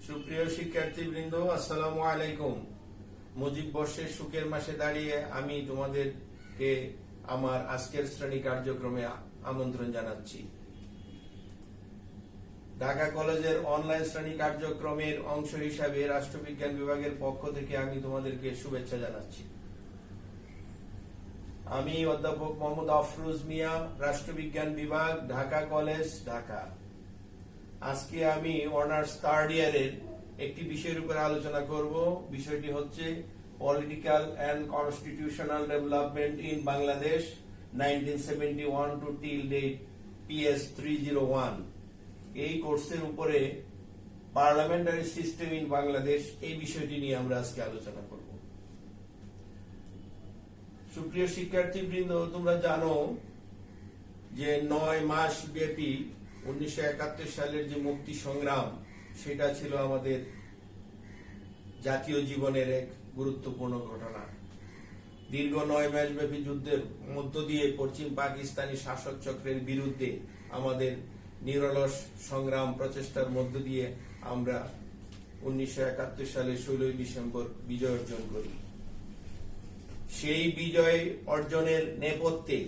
সুপ্রিয় শিক্ষার্থীবৃন্দ, আসসালামু আলাইকুম। মুজিব বর্ষের সুখের মাসে দাঁড়িয়ে আমি তোমাদেরকে আমার আজকের শ্রেণী কার্যক্রমে আমন্ত্রণ জানাচ্ছি। ঢাকা কলেজের অনলাইন শ্রেণী কার্যক্রমের অংশ হিসাবে রাষ্ট্রবিজ্ঞান বিভাগের পক্ষ থেকে আমি তোমাদেরকে শুভেচ্ছা জানাচ্ছি। আমি অধ্যাপক মোহাম্মদ আফরোজ মিয়া, রাষ্ট্রবিজ্ঞান বিভাগ, ঢাকা কলেজ, ঢাকা। আজকে আমি অনার্স থার্ড ইয়ারের একটি বিষয়ের উপর আলোচনা করব। বিষয়টি হচ্ছে political and constitutional development in Bangladesh 1971 to till date PS 301। এই কোর্সের উপরে পার্লামেন্টারি সিস্টেম ইন বাংলাদেশ, এই বিষয়টি নিয়ে আমরা আজকে আলোচনা করব। সুপ্রিয় শিক্ষার্থীবৃন্দ, তোমরা জানো যে 9 মাস ব্যাপী 1971 সালের যে মুক্তি সংগ্রাম, সেটা ছিল আমাদের জাতীয় জীবনের এক গুরুত্বপূর্ণ ঘটনা। দীর্ঘ 9 মাস ব্যাপী যুদ্ধের মধ্য দিয়ে পশ্চিম পাকিস্তানি শাসক চক্রের বিরুদ্ধে আমাদের নিরলস সংগ্রাম প্রচেষ্টার মধ্য দিয়ে আমরা 1971 সালের 16 ডিসেম্বর বিজয় অর্জন করি। সেই বিজয় অর্জনের নেপথ্যে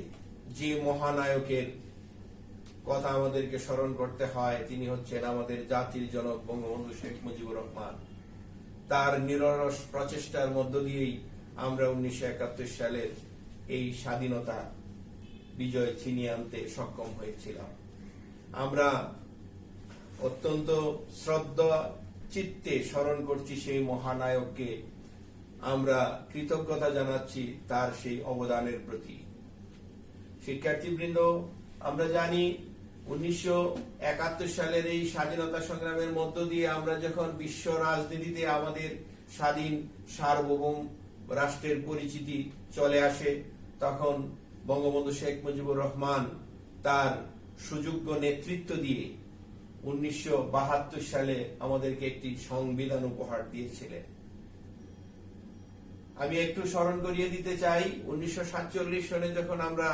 যে মহানায়কের কথা আমাদেরকে স্মরণ করতে হয়, তিনি হচ্ছেন আমাদের জাতির জনক বঙ্গবন্ধু শেখ মুজিবুর রহমান। তার নিরলস প্রচেষ্টার মধ্য দিয়েই আমরা 1971 সালের এই স্বাধীনতা বিজয় ছিনিয়ে আনতে সক্ষম হয়েছিলাম। আমরা অত্যন্ত শ্রদ্ধা চিত্তে স্মরণ করছি সেই মহানায়ককে। আমরা কৃতজ্ঞতা জানাচ্ছি তার সেই অবদানের প্রতি। শিক্ষার্থীবৃন্দ, আমরা জানি 1971 সালের এই স্বাধীনতা সংগ্রামের মধ্য দিয়ে আমরা যখন বিশ্ব রাজনীতিতে আমাদের স্বাধীন সার্বভৌম রাষ্ট্রের পরিচিতি চলে আসে, তখন বঙ্গবন্ধু শেখ মুজিবুর রহমান তার সুযোগ্য নেতৃত্ব দিয়ে 1972 সালে আমাদেরকে একটি সংবিধান উপহার দিয়েছিলেন। আমি একটু স্মরণ করিয়ে দিতে চাই, 1947 সনে যখন আমরা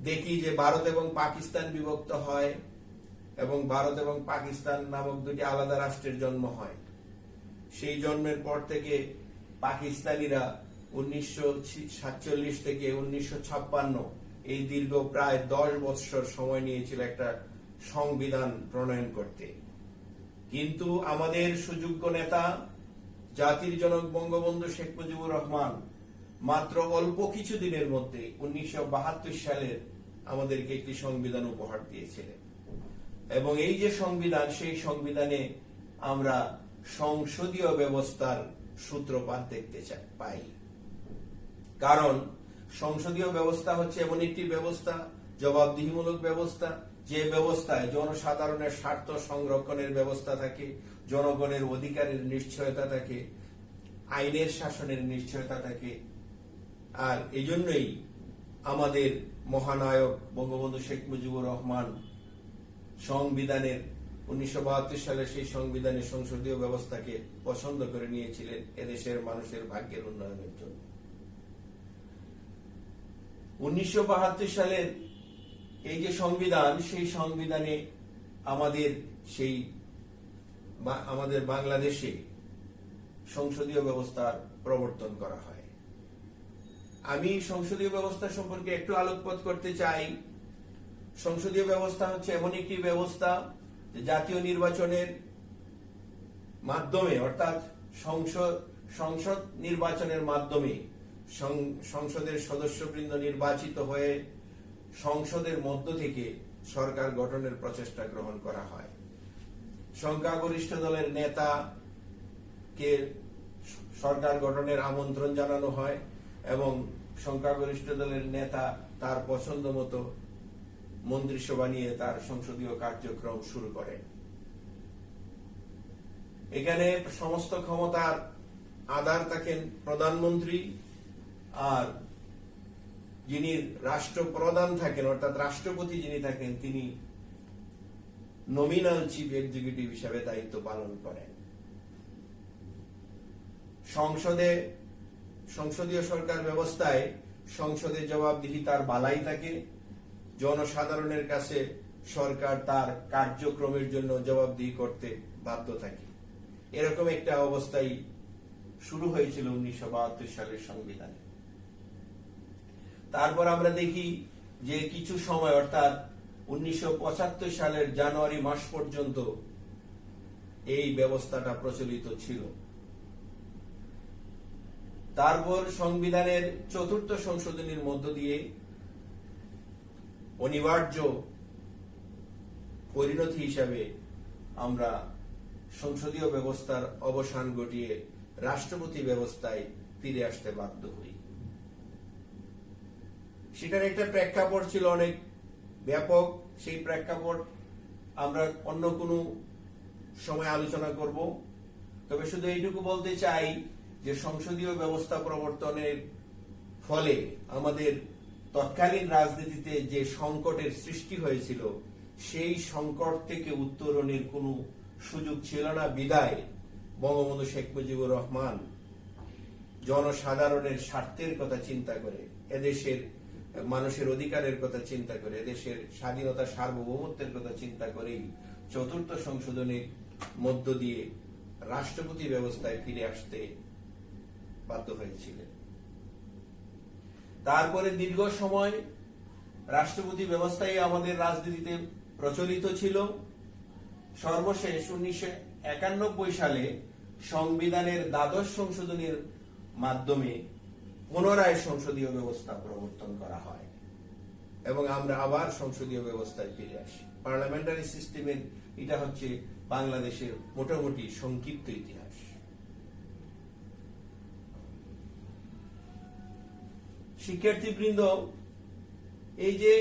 দেখি যে ভারত এবং পাকিস্তান বিভক্ত হয় এবং ভারত এবং পাকিস্তান নামক দুটি আলাদা রাষ্ট্রের জন্ম হয়, সেই জন্মের পর থেকে পাকিস্তানিরা 1947 থেকে 1956 এই দীর্ঘ প্রায় 10 বছর সময় নিয়েছিল একটা সংবিধান প্রণয়ন করতে। কিন্তু আমাদের সুযোগ্য নেতা জাতির জনক বঙ্গবন্ধু শেখ মুজিবুর রহমান মাত্র অল্প কিছু দিনের মধ্যে 1972 সালের আমাদেরকে একটি সংবিধান উপহার দিয়েছিলেন। এবং এই যে সংবিধান, সেই সংবিধানে আমরা সংসদীয় ব্যবস্থার সূত্রপাত দেখতে পাই। কারণ সংসদীয় ব্যবস্থা হচ্ছে এমন একটি ব্যবস্থা, জবাবদিহিমূলক ব্যবস্থা, যে ব্যবস্থায় জনসাধারণের স্বার্থ সংরক্ষণের ব্যবস্থা থাকে, জনগণের অধিকারের নিশ্চয়তা থাকে, আইনের শাসনের নিশ্চয়তা থাকে। আর এই জন্যই আমাদের মহানায়ক বঙ্গবন্ধু শেখ মুজিবুর রহমান সংবিধানের 1972 সালের সেই সংবিধানের সংসদীয় ব্যবস্থাকে পছন্দ করে নিয়েছিলেন এদেশের মানুষের ভাগ্যের উন্নয়নের জন্য। 1972 সালের এই যে সংবিধান, সেই সংবিধানে আমাদের বাংলাদেশে সংসদীয় ব্যবস্থার প্রবর্তন করা হয়। আমি সংসদীয় ব্যবস্থা সম্পর্কে একটু আলোকপাত করতে চাই। সংসদীয় ব্যবস্থা হচ্ছে এমন একটি ব্যবস্থা জাতীয় নির্বাচনের মাধ্যমে, অর্থাৎ সংসদ নির্বাচনের মাধ্যমে সংসদের সদস্যবৃন্দ নির্বাচিত হয়ে সংসদের মধ্য থেকে সরকার গঠনের প্রচেষ্টা গ্রহণ করা হয়। সংখ্যাগরিষ্ঠ দলের নেতাকে সরকার গঠনের আমন্ত্রণ জানানো হয় এবং সংখ্যাগরিষ্ঠ দলের নেতা তার পছন্দ মতো মন্ত্রিসভা নিয়ে তার সংসদীয় কার্যক্রম শুরু করেন। এখানে সমস্ত ক্ষমতার আধার থাকেন প্রধানমন্ত্রী, আর যিনি রাষ্ট্রপ্রধান থাকেন অর্থাৎ রাষ্ট্রপতি যিনি থাকেন, তিনি নমিনাল চিফ এক্সিকিউটিভ হিসাবে দায়িত্ব পালন করেন। সংসদীয় সরকার ব্যবস্থায় সংসদের জবাবদিহিতার বালাই থাকে। জনসাধারণের কাছে সরকার তার কার্যক্রমের জন্য জবাবদিহি করতে বাধ্য থাকি। এরকম একটা অবস্থায় শুরু হয়েছিল 1972 সালের সংবিধানে। তারপর আমরা দেখি যে কিছু সময় অর্থাৎ 1975 সালের জানুয়ারি মাস পর্যন্ত এই ব্যবস্থাটা প্রচলিত ছিল। তারপর সংবিধানের 4th সংশোধনীর মধ্য দিয়ে অনিবার্য পরিণতি হিসাবে আমরা সংসদীয় ব্যবস্থার অবসান ঘটিয়ে রাষ্ট্রপতি ব্যবস্থায় ফিরে আসতে বাধ্য হই। সেটার একটা প্রেক্ষাপট ছিল অনেক ব্যাপক। সেই প্রেক্ষাপট আমরা অন্য কোনো সময় আলোচনা করব। তবে শুধু এইটুকু বলতে চাই যে সংসদীয় ব্যবস্থা প্রবর্তনের ফলে আমাদের তৎকালীন রাজনীতিতে যে সংকটের সৃষ্টি হয়েছিল, সেই সংকট থেকে উত্তরণের কোনো সুযোগ ছিল না বিদায় বঙ্গবন্ধু শেখ মুজিবুর রহমান জনসাধারণের স্বার্থের কথা চিন্তা করে, এদেশের মানুষের অধিকারের কথা চিন্তা করে, এদেশের স্বাধীনতা সার্বভৌমত্বের কথা চিন্তা করেই 4th সংশোধনীর মধ্য দিয়ে রাষ্ট্রপতি ব্যবস্থায় ফিরে আসতে বাধ্য হয়েছিলেন। তারপরে দীর্ঘ সময় রাষ্ট্রপতি ব্যবস্থায় আমাদের রাজনীতিতে প্রচলিত ছিল। সর্বশেষ 1991 সালে সংবিধানের 12th সংশোধনীর মাধ্যমে পুনরায় সংসদীয় ব্যবস্থা প্রবর্তন করা হয় এবং আমরা আবার সংসদীয় ব্যবস্থায় ফিরে আসি। পার্লামেন্টারি সিস্টেমের এটা হচ্ছে বাংলাদেশের মোটামুটি সংক্ষিপ্ত ইতিহাস। শিক্ষার্থীবৃন্দ, এই যে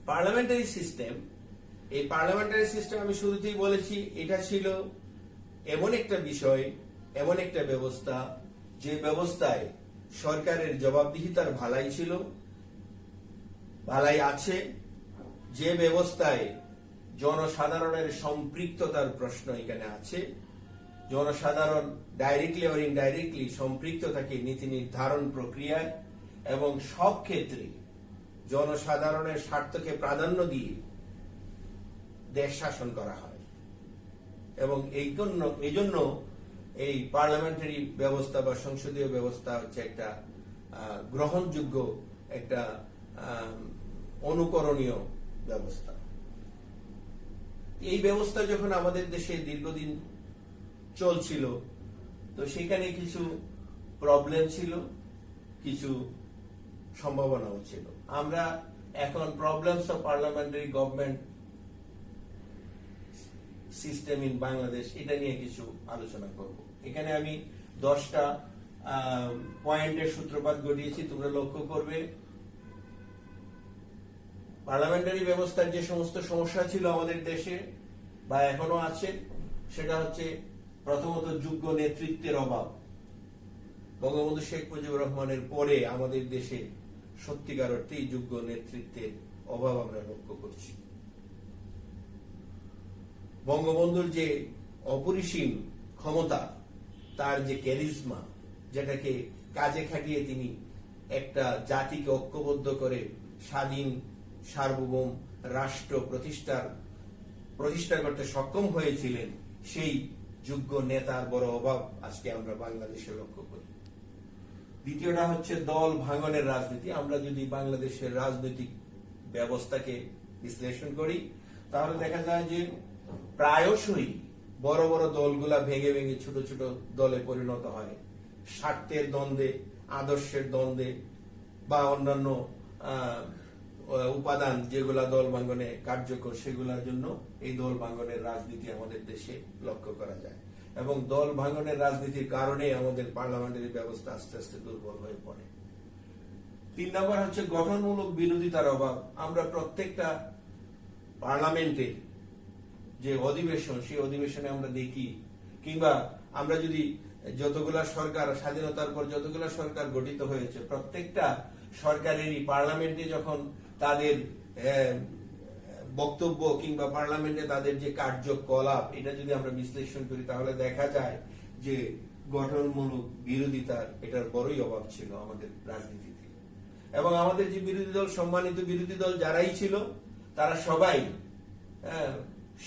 পার্লামেন্টারি সিস্টেম, এই পার্লামেন্টারি সিস্টেম আমি শুরুতেই বলেছি এটা ছিল এমন একটা বিষয়, এমন একটা ব্যবস্থা যে ব্যবস্থায় সরকারের জবাবদিহিতার ভালাই ছিল, ভালাই আছে, যে ব্যবস্থায় জনসাধারণের সম্পৃক্ততার প্রশ্ন এখানে আছে। জনসাধারণ ডাইরেক্টলি অর ইনডাইরেক্টলি সম্পৃক্ত থাকে নীতি নির্ধারণ প্রক্রিয়ায় এবং সব ক্ষেত্রে জনসাধারণের স্বার্থকে প্রাধান্য দিয়ে দেশ শাসন করা হয় এবং এই জন্য এই পার্লামেন্টারি ব্যবস্থা বা সংসদীয় ব্যবস্থা হচ্ছে একটা গ্রহণযোগ্য, একটা অনুকরণীয় ব্যবস্থা। এই ব্যবস্থা যখন আমাদের দেশে দীর্ঘদিন চলছিল, তো সেখানে কিছু প্রবলেম ছিল, কিছু সম্ভাবনাও ছিল। আমরা এখন problems of parliamentary government system in Bangladesh এটা নিয়ে কিছু আলোচনা করব। এখানে আমি 10টা পয়েন্টের সূত্রপাত ঘটিয়েছি, তোমরা লক্ষ্য করবে। পার্লামেন্টারি ব্যবস্থার যে সমস্ত সমস্যা ছিল আমাদের দেশে বা এখনো আছে, সেটা হচ্ছে প্রথমত যোগ্য নেতৃত্বের অভাব। বঙ্গবন্ধু শেখ মুজিবুর রহমানের পরে আমাদের দেশে সত্যিকার অর্থেই যোগ্য নেতৃত্বের অভাব আমরা লক্ষ্য করছি। বঙ্গবন্ধুর যে অপরিসীম ক্ষমতা, তার যে ক্যারিজমা, যেটাকে কাজে খাটিয়ে তিনি একটা জাতিকে ঐক্যবদ্ধ করে স্বাধীন সার্বভৌম রাষ্ট্র প্রতিষ্ঠা করতে সক্ষম হয়েছিলেন, সেই যোগ্য নেতার বড় অভাব আজকে আমরা বাংলাদেশে লক্ষ্য করি। দ্বিতীয়টা হচ্ছে দল ভাঙনের রাজনীতি। আমরা যদি বাংলাদেশের রাজনৈতিক ব্যবস্থাকে বিশ্লেষণ করি, তাহলে দেখা যায় যে প্রায়শই বড় বড় দলগুলা ভেঙে ভেঙে ছোট ছোট দলে পরিণত হয়। স্বার্থের দ্বন্দ্বে, আদর্শের দ্বন্দ্বে বা অন্যান্য উপাদান যেগুলা দল ভাঙনে কার্যকর, সেগুলোর জন্য এই দল ভাঙনের রাজনীতি আমাদের দেশে লক্ষ্য করা যায় এবং দল ভাঙনের রাজনীতির কারণে আমাদের পার্লামেন্টারি ব্যবস্থা আস্তে আস্তে দুর্বল হয়ে পড়ে। 3 নম্বর হচ্ছে গঠনমূলক বিরোধিতার অভাব। আমরা প্রত্যেকটা পার্লামেন্টে যে অধিবেশন, সেই অধিবেশনে আমরা দেখি, কিংবা আমরা যদি যতগুলা সরকার, স্বাধীনতার পর যতগুলা সরকার গঠিত হয়েছে, প্রত্যেকটা সরকারেরই পার্লামেন্টে যখন তাদের বক্তব্য কিংবা পার্লামেন্টে তাদের যে কার্যকলাপ, এটা যদি আমরা বিশ্লেষণ করি, তাহলে দেখা যায় যে গঠনমূলক বিরোধিতার এটার বড়ই অভাব ছিল আমাদের রাজনীতিতে। এবং আমাদের যে বিরোধী দল, সম্মানিত বিরোধী দল যারাই ছিল, তারা সবাই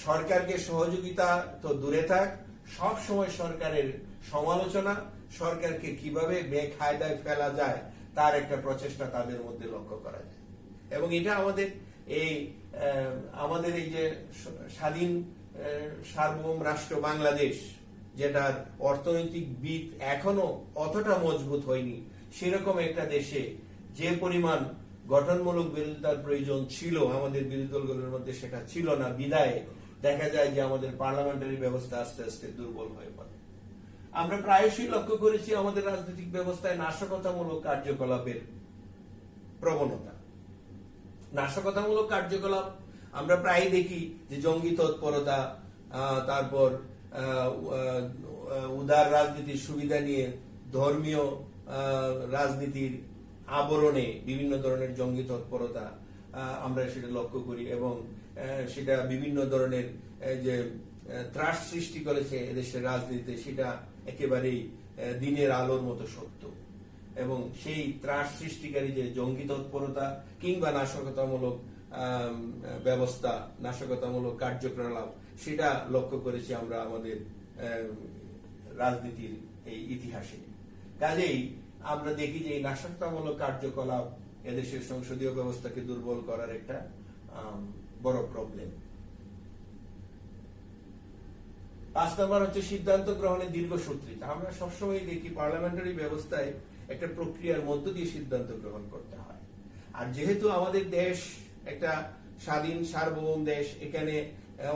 সরকারকে সহযোগিতা তো দূরে থাক, সব সময় সরকারের সমালোচনা, সরকারকে কিভাবে বেকায়দায় ফেলা যায় তার একটা প্রচেষ্টা তাদের মধ্যে লক্ষ্য করা যায়। এবং এটা আমাদের এই যে স্বাধীন সার্বভৌম রাষ্ট্র বাংলাদেশ, যেটার অর্থনৈতিক ভিত এখনো অতটা মজবুত হয়নি, সেরকম একটা দেশে যে পরিমাণ গঠনমূলক বিরোধিতার প্রয়োজন ছিল আমাদের বিরোধী দলগুলোর মধ্যে সেটা ছিল না, বিদায় দেখা যায় যে আমাদের পার্লামেন্টারি ব্যবস্থা আস্তে আস্তে দুর্বল হয়ে পড়ে। আমরা প্রায়শই লক্ষ্য করেছি আমাদের রাজনৈতিক ব্যবস্থায় নাশকতামূলক কার্যকলাপের প্রবণতা। নাশকতামূলক কার্যকলাপ আমরা প্রায় দেখি যে জঙ্গি তৎপরতা, তারপর উদার রাজনীতির সুবিধা নিয়ে ধর্মীয় রাজনীতির আবরণে বিভিন্ন ধরনের জঙ্গি তৎপরতা আমরা সেটা লক্ষ্য করি, এবং সেটা বিভিন্ন ধরনের যে ত্রাস সৃষ্টি করেছে এদেশের রাজনীতিতে, সেটা একেবারেই দিনের আলোর মতো সত্য। এবং সেই ত্রাস সৃষ্টিকারী যে জঙ্গি তৎপরতা কিংবা নাশকতামূলক ব্যবস্থা, নাশকতামূলক কার্যকলাপ, সেটা লক্ষ্য করেছি আমরা আমাদের রাজনীতির এই ইতিহাসে। কাজেই আমরা দেখি যে এই নাশকতামূলক কার্যকলাপ এদেশের সংসদীয় ব্যবস্থাকে দুর্বল করার একটা বড় প্রবলেম। 5 নম্বর হচ্ছে সিদ্ধান্ত গ্রহণে দীর্ঘসূত্রিতা। আমরা সবসময় দেখি পার্লামেন্টারি ব্যবস্থায় একটা প্রক্রিয়ার মধ্য দিয়ে সিদ্ধান্ত গ্রহণ করতে হয়। আর যেহেতু আমাদের দেশ একটা স্বাধীন সার্বভৌম দেশ, এখানে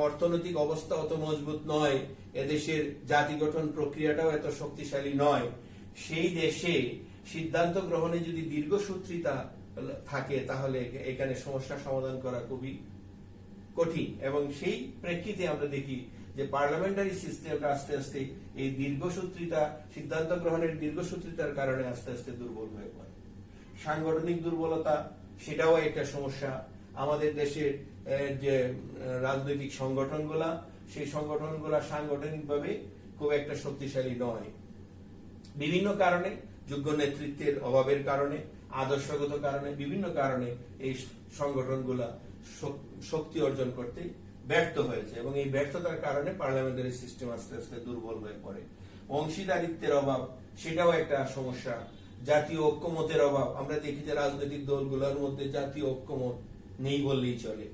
অর্থনৈতিক অবস্থা অত মজবুত নয়, এদেশের জাতি গঠন প্রক্রিয়াটাও এত শক্তিশালী নয়, সেই দেশে সিদ্ধান্ত গ্রহণে যদি দীর্ঘসূত্রিতা থাকে তাহলে এখানে সমস্যা সমাধান করা খুবই কঠিন। এবং সেই প্রেক্ষিতে আমরা দেখি যে পার্লামেন্টারি সিস্টেমটা আস্তে আস্তে এই দীর্ঘসূত্রিতা, সিদ্ধান্ত গ্রহণের দীর্ঘসূত্রিতার কারণে আস্তে আস্তে দুর্বল হয়ে পড়ে। সাংগঠনিক দুর্বলতা, সেটাও একটা সমস্যা। আমাদের দেশের যে রাজনৈতিক সংগঠনগুলা, সেই সংগঠনগুলা সাংগঠনিকভাবে খুব একটা শক্তিশালী নয়। বিভিন্ন কারণে, যোগ্য নেতৃত্বের অভাবের কারণে, আদর্শগত কারণে, বিভিন্ন কারণে এই সংগঠনগুলা শক্তি অর্জন করতে ব্যর্থ হয়েছে, এবং এই ব্যর্থতার কারণে পার্লামেন্টারি সিস্টেম আস্তে আস্তে দুর্বল হয়ে পড়ে। অংশীদারিত্বের অভাব, সেটাও একটা সমস্যা। জাতীয় ঐক্যমতের অভাব, আমরা দেখি যে রাজনৈতিক দলগুলোর মধ্যে জাতীয় ঐক্যমত নেই বললেই চলে।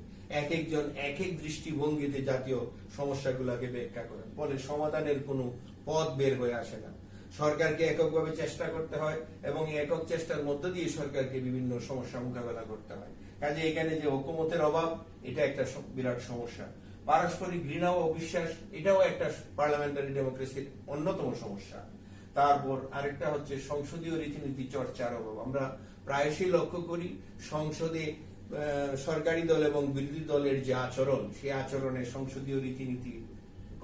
এক একজন এক এক দৃষ্টিভঙ্গিতে জাতীয় সমস্যাগুলোকে ব্যাখ্যা করেন, ফলে সমাধানের কোনো পথ বের হয়ে আসে না। সরকারকে এককভাবে চেষ্টা করতে হয়, এবং একক চেষ্টার মধ্য দিয়ে সরকারকে বিভিন্ন সমস্যা মোকাবেলা করতে হয়। কাজে এখানে যে ঐক্যমতের অভাব, এটা একটা বিরাট সমস্যা। পারস্পরিক ঘৃণা ও অবিশ্বাস, এটাও একটা পার্লামেন্টারি ডেমোক্রেসির অন্যতম সমস্যা। তারপর আরেকটা হচ্ছে সংসদীয় রীতিনীতি চর্চার অভাব। আমরা প্রায়শই লক্ষ্য করি সংসদে সরকারি দল এবং বিরোধী দলের যে আচরণ, সেই আচরণে সংসদীয় রীতিনীতি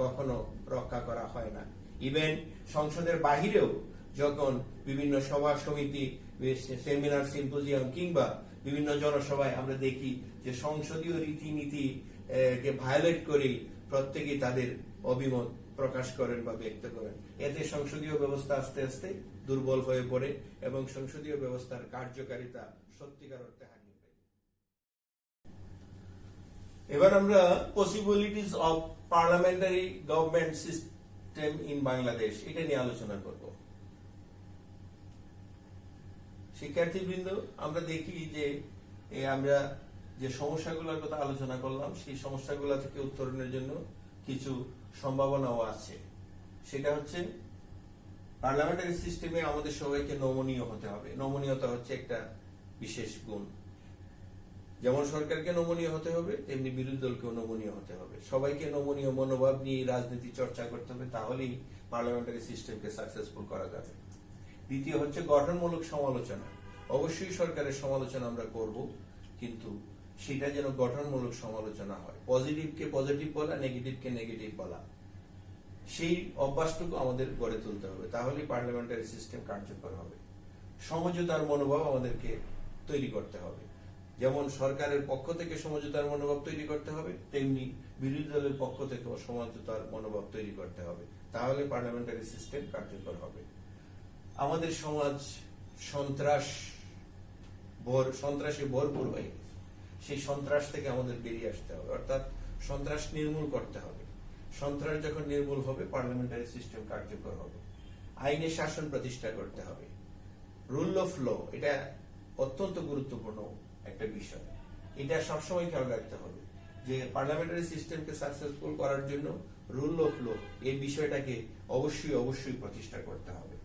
কখনো রক্ষা করা হয় না। ইভেন সংসদের বাহিরেও যখন বিভিন্ন সভা সমিতি, সেমিনার, সিম্পোজিয়াম কিংবা বিভিন্ন জনসভায় আমরা দেখি যে সংসদীয় রীতিনীতি কে ভায়োলেট করে প্রত্যেকেই তাদের অভিমত প্রকাশ করেন বা ব্যক্ত করেন। এতে সংসদীয় ব্যবস্থা আস্তে আস্তে দুর্বল হয়ে পড়ে এবং সংসদীয় ব্যবস্থার কার্যকারিতা সত্যিকার অর্থে হারিয়ে ফেলে। এবার আমরা possibilities of parliamentary government system in Bangladesh, এটা নিয়ে আলোচনা করব। শিক্ষার্থীবৃন্দ, আমরা দেখি যে আমরা যে সমস্যাগুলোর কথা আলোচনা করলাম, সেই সমস্যাগুলো থেকে উত্তরণের জন্য কিছু সম্ভাবনাও আছে। সেটা হচ্ছে পার্লামেন্টারি সিস্টেমে আমাদের সবাইকে নমনীয় হতে হবে। নমনীয়তা হচ্ছে একটা বিশেষ গুণ। যেমন সরকারকে নমনীয় হতে হবে, তেমনি বিরোধী দলকেও নমনীয় হতে হবে। সবাইকে নমনীয় মনোভাব নিয়ে রাজনীতি চর্চা করতে হবে, তাহলেই পার্লামেন্টারি সিস্টেমকে সাকসেসফুল করা যাবে। দ্বিতীয় হচ্ছে গঠনমূলক সমালোচনা। অবশ্যই সরকারের সমালোচনা আমরা করব, কিন্তু সেটা যেন গঠনমূলক সমালোচনা হয়। পজিটিভকে পজিটিভ বলা, নেগেটিভকে নেগেটিভ বলা, সেই অভ্যাসটুকু আমাদের গড়ে তুলতে হবে, তাহলেই পার্লামেন্টারি সিস্টেম কার্যকর হবে। সমঝোতার মনোভাব আমাদেরকে তৈরি করতে হবে। যেমন সরকারের পক্ষ থেকে সমঝোতার মনোভাব তৈরি করতে হবে, তেমনি বিরোধী দলের পক্ষ থেকে সমঝোতার মনোভাব তৈরি করতে হবে, তাহলে পার্লামেন্টারি সিস্টেম কার্যকর হবে। আমাদের সমাজ সন্ত্রাসে ভরপুর হয়ে গেছে, সেই সন্ত্রাস থেকে আমাদের বেরিয়ে আসতে হবে। অর্থাৎ সন্ত্রাস নির্মূল করতে হবে। সন্ত্রাস যখন নির্মূল হবে, পার্লামেন্টারি সিস্টেম কার্যকর হবে। আইনের শাসন প্রতিষ্ঠা করতে হবে। রুল অফ ল, এটা অত্যন্ত গুরুত্বপূর্ণ একটা বিষয়। এটা সবসময় খেয়াল রাখতে হবে যে পার্লামেন্টারি সিস্টেমকে সাকসেসফুল করার জন্য রুল অফ ল এই বিষয়টাকে অবশ্যই প্রতিষ্ঠা করতে হবে।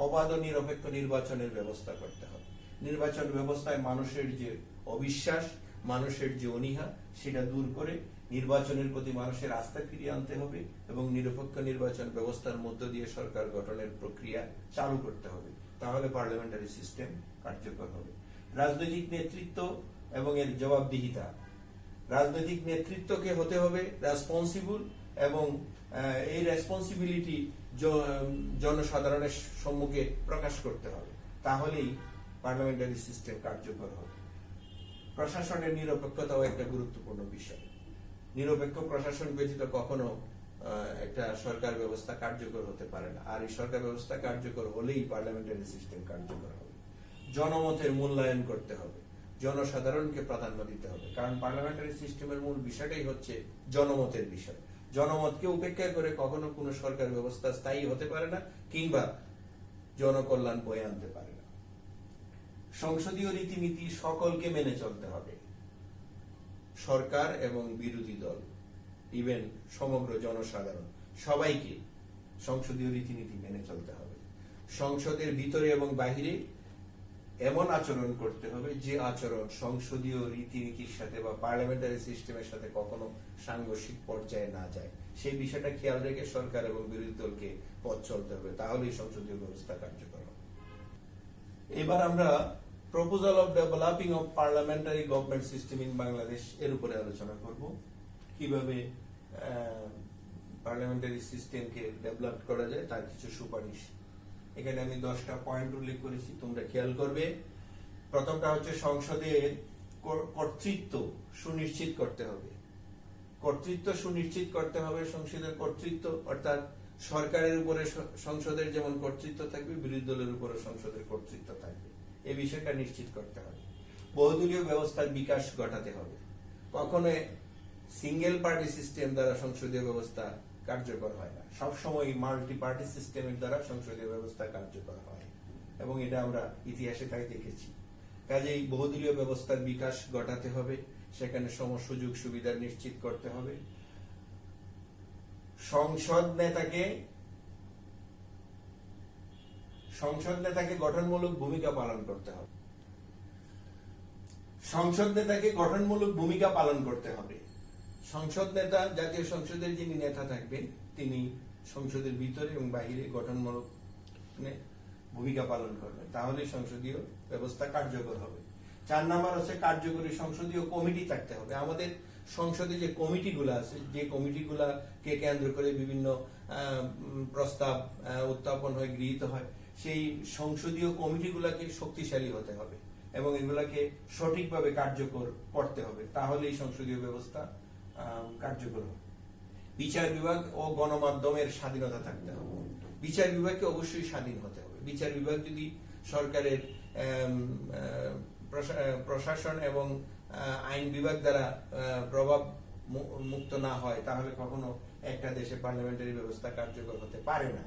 অবাধ ও নিরপেক্ষ নির্বাচনের ব্যবস্থা করতে হবে। নির্বাচন ব্যবস্থায় মানুষের যে অবিশ্বাস, মানুষের যে অনীহা, সেটা দূর করে নির্বাচনের প্রতি মানুষের আস্থা ফিরিয়ে আনতে হবে এবং নিরপেক্ষ নির্বাচন ব্যবস্থার মধ্য দিয়ে সরকার গঠনের প্রক্রিয়া চালু করতে হবে। তাহলে পার্লামেন্টারি সিস্টেম কার্যকর হবে। রাজনৈতিক নেতৃত্ব এবং এর জবাবদিহিতা। রাজনৈতিক নেতৃত্বকে হতে হবে রেসপন্সিবল এবং এই রেসপন্সিবিলিটি জনসাধারণের সম্মুখে প্রকাশ করতে হবে। তাহলেই পার্লামেন্টারি সিস্টেম কার্যকর হবে। প্রশাসনের নিরপেক্ষতাও একটা গুরুত্বপূর্ণ বিষয়। নিরপেক্ষ প্রশাসন ব্যতীত কখনো একটা সরকার ব্যবস্থা কার্যকর হতে পারে না। আর এই সরকার ব্যবস্থা কার্যকর হলেই পার্লামেন্টারি সিস্টেম কার্যকর হবে। জনমতের মূল্যায়ন করতে হবে। জনসাধারণকে প্রাধান্য দিতে হবে, কারণ পার্লামেন্টারি সিস্টেমের মূল বিষয়টাই হচ্ছে জনমতের বিষয়। জনমতকে উপেক্ষা করে কখনো কোনো সরকার ব্যবস্থা স্থায়ী হতে পারে না কিংবা জনকল্যাণ বয়ে আনতে পারে না। সংসদীয় রীতিনীতি সকলকে মেনে চলতে হবে। সরকার এবং বিরোধী দল, ইভেন সমগ্র জনসাধারণ, সবাইকে সংসদীয় রীতিনীতি মেনে চলতে হবে। সংসদের ভিতরে এবং বাহিরে এমন আচরণ করতে হবে যে আচরণ সংসদীয় রীতিনীতির সাথে বা পার্লামেন্টারি সিস্টেমের সাথে কখনো সাংঘর্ষিক পর্যায়ে না যায়। সেই বিষয়টা খেয়াল রেখে সরকার এবং বিরোধী দলকে পথ চলতে হবে, তাহলেই সংসদীয় ব্যবস্থা কার্যকর হবে। এবার আমরা proposal of developing of parliamentary government system in Bangladesh এর উপরে আলোচনা করব। কিভাবে পার্লামেন্টারি সিস্টেমকে ডেভেলপ করা যায় তার কিছু সুপারিশ। এখানে আমি 10টা পয়েন্ট উল্লেখ করেছি, তোমরা খেয়াল করবে। প্রথমটা হচ্ছে সংসদের কর্তৃত্ব সুনিশ্চিত করতে হবে। কর্তৃত্ব সুনিশ্চিত করতে হবে। সংসদের কর্তৃত্ব অর্থাৎ সরকারের উপরে সংসদের যেমন কর্তৃত্ব থাকবে, বিরোধী দলের উপরে সংসদের কর্তৃত্ব থাকবে, এই বিষয়টা নিশ্চিত করতে হবে। বহুদলীয় ব্যবস্থার বিকাশ ঘটাতে হবে। কখনো সিঙ্গেল পার্টি সিস্টেম দ্বারা সংসদীয় ব্যবস্থা কার্যকর হয় না, সবসময় মাল্টি পার্টি সিস্টেমের দ্বারা সংসদীয় ব্যবস্থা কার্যকর হয় এবং এটা আমরা ইতিহাসে তাই দেখেছি। কাজেই বহুদলীয় ব্যবস্থার বিকাশ ঘটাতে হবে, সেখানে সম সুযোগ সুবিধা নিশ্চিত করতে হবে। সংসদ নেতাকে গঠনমূলক ভূমিকা পালন করতে হবে। সংসদ নেতাকে গঠনমূলক ভূমিকা পালন করতে হবে। সংসদ নেতা, জাতীয় সংসদের যিনি নেতা থাকবেন, তিনি সংসদের ভিতরে এবং বাহিরে গঠনমূলক ভূমিকা পালন করবেন, তাহলে সংসদীয় ব্যবস্থা কার্যকর হবে। 4 নাম্বার হচ্ছে কার্যকরী সংসদীয় কমিটি থাকতে হবে। আমাদের সংসদে যে কমিটিগুলো আছে, যে কমিটিগুলাকে কেন্দ্র করে বিভিন্ন প্রস্তাব উত্থাপন হয়, গৃহীত হয়, সেই সংসদীয় কমিটিগুলাকে শক্তিশালী হতে হবে এবং এগুলাকে সঠিকভাবে কার্যকর করতে হবে, তাহলেই সংসদীয় ব্যবস্থা কার্যকর হবে। বিচার বিভাগ ও গণমাধ্যমের স্বাধীনতা থাকতে হবে। বিচার বিভাগকে অবশ্যই স্বাধীন হতে হবে। বিচার বিভাগ যদি সরকারের প্রশাসন এবং আইন বিভাগ দ্বারা প্রভাব মুক্ত না হয়, তাহলে কখনো একটা দেশে পার্লামেন্টারি ব্যবস্থা কার্যকর হতে পারে না।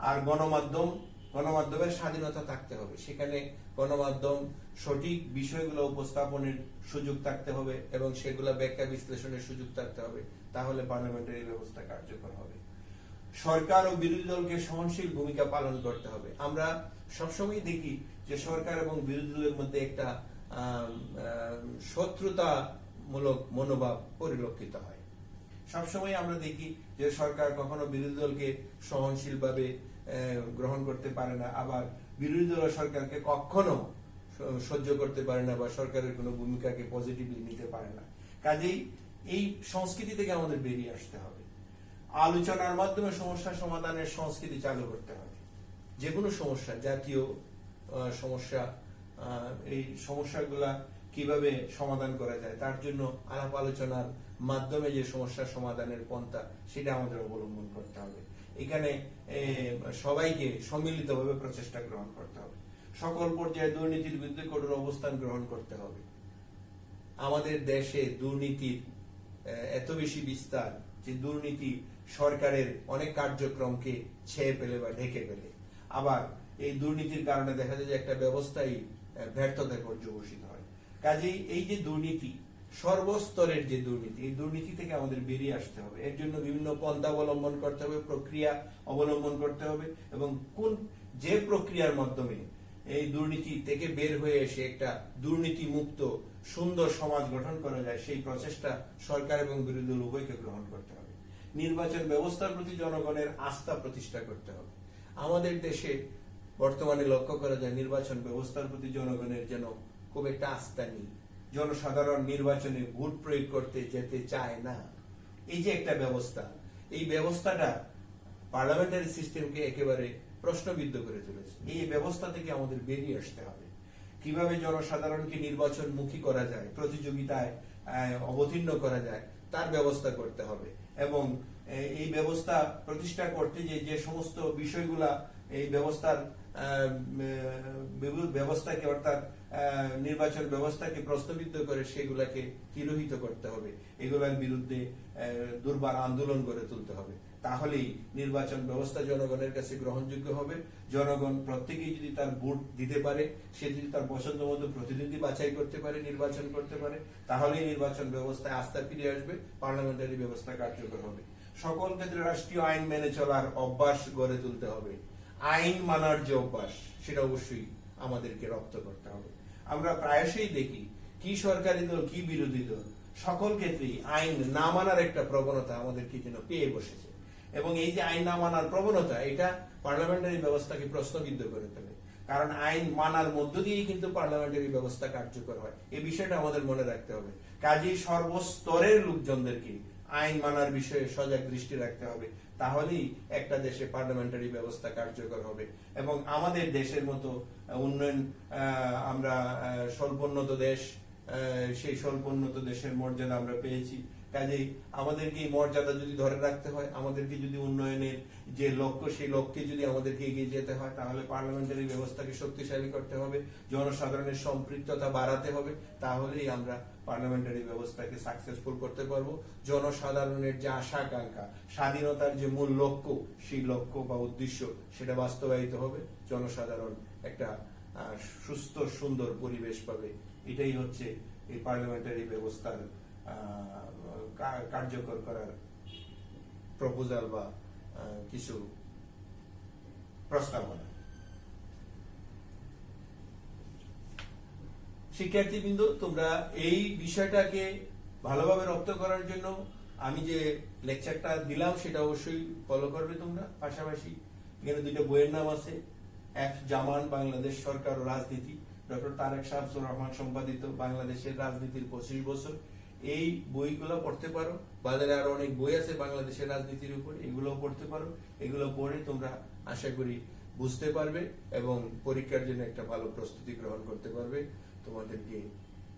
আর গণমাধ্যমের স্বাধীনতা থাকতে হবে। সেখানে গণমাধ্যম সঠিক বিষয়গুলো উপস্থাপনের সুযোগ থাকতে হবে এবং সেগুলো ব্যাখ্যা বিশ্লেষণের সুযোগ থাকতে হবে, তাহলে পার্লামেন্টারি ব্যবস্থা কার্যকর হবে। সরকার ও বিরোধী দলকে সহনশীল ভূমিকা পালন করতে হবে। আমরা সবসময় দেখি যে সরকার এবং বিরোধী দলের মধ্যে একটা শত্রুতামূলক মনোভাব পরিলক্ষিত হয়। সবসময় আমরা দেখি যে সরকার কখনো বিরোধী দলকে সহনশীলভাবে গ্রহণ করতে পারে না, আবার বিরোধী দল সরকারকে কখনো সহ্য করতে পারে না বা সরকারের কোনো ভূমিকাকে পজিটিভলি নিতে পারে না। কাজেই এই সংস্কৃতি থেকে আমাদের বেরিয়ে আসতে হবে। আলোচনার মাধ্যমে সমস্যা সমাধানের সংস্কৃতি চালু করতে হবে। যে কোনো সমস্যা, জাতীয় সমস্যা, এই সমস্যাগুলা কিভাবে সমাধান করা যায় তার জন্য আলাপ আলোচনার মাধ্যমে যে সমস্যা সমাধানের পন্থা, সেটা আমাদের অবলম্বন করতে হবে। এখানে সবাইকে সম্মিলিতভাবে প্রচেষ্টা গ্রহণ করতে হবে। সকল পর্যায়ে দুর্নীতির বিরুদ্ধে কঠোর অবস্থান গ্রহণ করতে হবে। আমাদের দেশে দুর্নীতির এত বেশি বিস্তার যে দুর্নীতি সরকারের অনেক কার্যক্রমকে ছেয়ে ফেলে বা ঢেকে ফেলে। আবার এই দুর্নীতির কারণে দেখা যায় যে একটা ব্যবস্থাই ব্যর্থতায় পর্যবসিত হয়। কাজেই এই যে দুর্নীতি, সর্বস্তরের যে দুর্নীতি, এই দুর্নীতি থেকে আমাদের বেরিয়ে আসতে হবে। এর জন্য বিভিন্ন পন্থা অবলম্বন করতে হবে, প্রক্রিয়া অবলম্বন করতে হবে, এবং যে প্রক্রিয়ার মাধ্যমে এই দুর্নীতি থেকে বের হয়ে এসে একটা দুর্নীতি মুক্ত সুন্দর সমাজ গঠন করা যায়, সেই প্রচেষ্টা সরকার এবং বিরোধী দল উভয়কে গ্রহণ করতে হবে। নির্বাচন ব্যবস্থার প্রতি জনগণের আস্থা প্রতিষ্ঠা করতে হবে। আমাদের দেশে বর্তমানে লক্ষ্য করা যায় নির্বাচন ব্যবস্থার প্রতি জনগণের যেন খুব একটা আস্থা নেই। জনসাধারণ নির্বাচনে ভোট প্রয়োগ করতে যেতে চায় না। এই যে একটা ব্যবস্থা, এই ব্যবস্থাটা পার্লামেন্টারি সিস্টেমকে একেবারে প্রশ্নবিদ্ধ করে তুলেছে। এই ব্যবস্থা থেকে আমাদের বেরিয়ে আসতে হবে। কিভাবে জনসাধারণকে নির্বাচন মুখী করা যায়, প্রতিযোগিতায় অবতীর্ণ করা যায়, তার ব্যবস্থা করতে হবে। এবং এই ব্যবস্থা প্রতিষ্ঠা করতে যে সমস্ত বিষয়গুলা এই ব্যবস্থাকে অর্থাৎ নির্বাচন ব্যবস্থাকে প্রশ্নবিদ্ধ করে সেগুলাকে তিরোহিত করতে হবে। এগুলোর বিরুদ্ধে দুর্বার আন্দোলন গড়ে তুলতে হবে। তাহলেই নির্বাচন ব্যবস্থা জনগণের কাছে গ্রহণযোগ্য হবে। জনগণ প্রত্যেকেই যদি তার ভোট দিতে পারে, সে যদি তার পছন্দ মতো প্রতিনিধি বাছাই করতে পারে, নির্বাচন করতে পারে, তাহলেই নির্বাচন ব্যবস্থায় আস্থা ফিরে আসবে, পার্লামেন্টারি ব্যবস্থা কার্যকর হবে। সকল ক্ষেত্রে রাষ্ট্রীয় আইন মেনে চলার অভ্যাস গড়ে তুলতে হবে। আইন মানার যে অভ্যাস, সেটা অবশ্যই আমাদেরকে রপ্ত করতে হবে। আমরা প্রায়শই দেখি কি সরকারি দল কি বিরোধী দল, সকল ক্ষেত্রেই আইন না মানার একটা প্রবণতা আমাদেরকে যেন পেয়ে বসেছে। এবং এই যে আইন না মানার প্রবণতা, এটা পার্লামেন্টারি ব্যবস্থাকে প্রশ্নবিদ্ধ করে তোলে। কারণ আইন মানার মধ্য দিয়েই কিন্তু পার্লামেন্টারি ব্যবস্থা কার্যকর হয়। এই বিষয়টা আমাদের মনে রাখতে হবে। কাজেই সর্বস্তরের লোকজনদেরকে আইন মানার বিষয়ে সজাগ দৃষ্টি রাখতে হবে। তাহলেই একটা দেশে পার্লামেন্টারি ব্যবস্থা কার্যকর হবে। এবং আমাদের দেশের মতো উন্নয়ন, আমরা স্বল্পোন্নত দেশ, সেই স্বল্পোন্নত দেশের মর্যাদা আমরা পেয়েছি। কাজেই আমাদেরকে এই মর্যাদা যদি ধরে রাখতে হয়, আমাদেরকে যদি উন্নয়নের যে লক্ষ্য, সেই লক্ষ্যে যদি আমাদেরকে এগিয়ে যেতে হয়, তাহলে পার্লামেন্টারি ব্যবস্থাকে শক্তিশালী করতে হবে, জনসাধারণের সম্পৃক্ততা বাড়াতে হবে। তাহলেই আমরা পার্লামেন্টারি ব্যবস্থাকে সাকসেসফুল করতে পারবো। জনসাধারণের যে আশা আকাঙ্ক্ষা, স্বাধীনতার যে মূল লক্ষ্য, সেই লক্ষ্য বা উদ্দেশ্য, সেটা বাস্তবায়িত হবে। জনসাধারণ একটা সুস্থ সুন্দর পরিবেশ পাবে। এটাই হচ্ছে এই পার্লামেন্টারি ব্যবস্থার কার্যকর করার প্রপোজাল বা কিছু প্রস্তাবনা। শিক্ষার্থীবৃন্দ, তোমরা এই বিষয়টাকে ভালোভাবে রপ্ত করার জন্য আমি যে লেকচারটা দিলাম সেটা অবশ্যই ফলো করবে তোমরা। পাশাপাশি এখানে দুইটা বইয়ের নাম আছে। এক জামান, বাংলাদেশ সরকার ও রাজনীতি, ডক্টর তারেক শামসুর রহমান সম্পাদিত, বাংলাদেশের রাজনীতির 25 বছর। এই বইগুলো পড়তে পারো। বাজারে আরো অনেক বই আছে বাংলাদেশের রাজনীতির উপর, এগুলো পড়তে পারো। এগুলো পড়ে তোমরা আশা করি বুঝতে পারবে এবং পরীক্ষার জন্য একটা ভালো প্রস্তুতি গ্রহণ করতে পারবে। তোমাদেরকে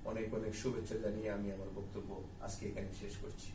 অনেক অনেক শুভেচ্ছা জানিয়ে আমি আমার বক্তব্য আজকে এখানে শেষ করছি।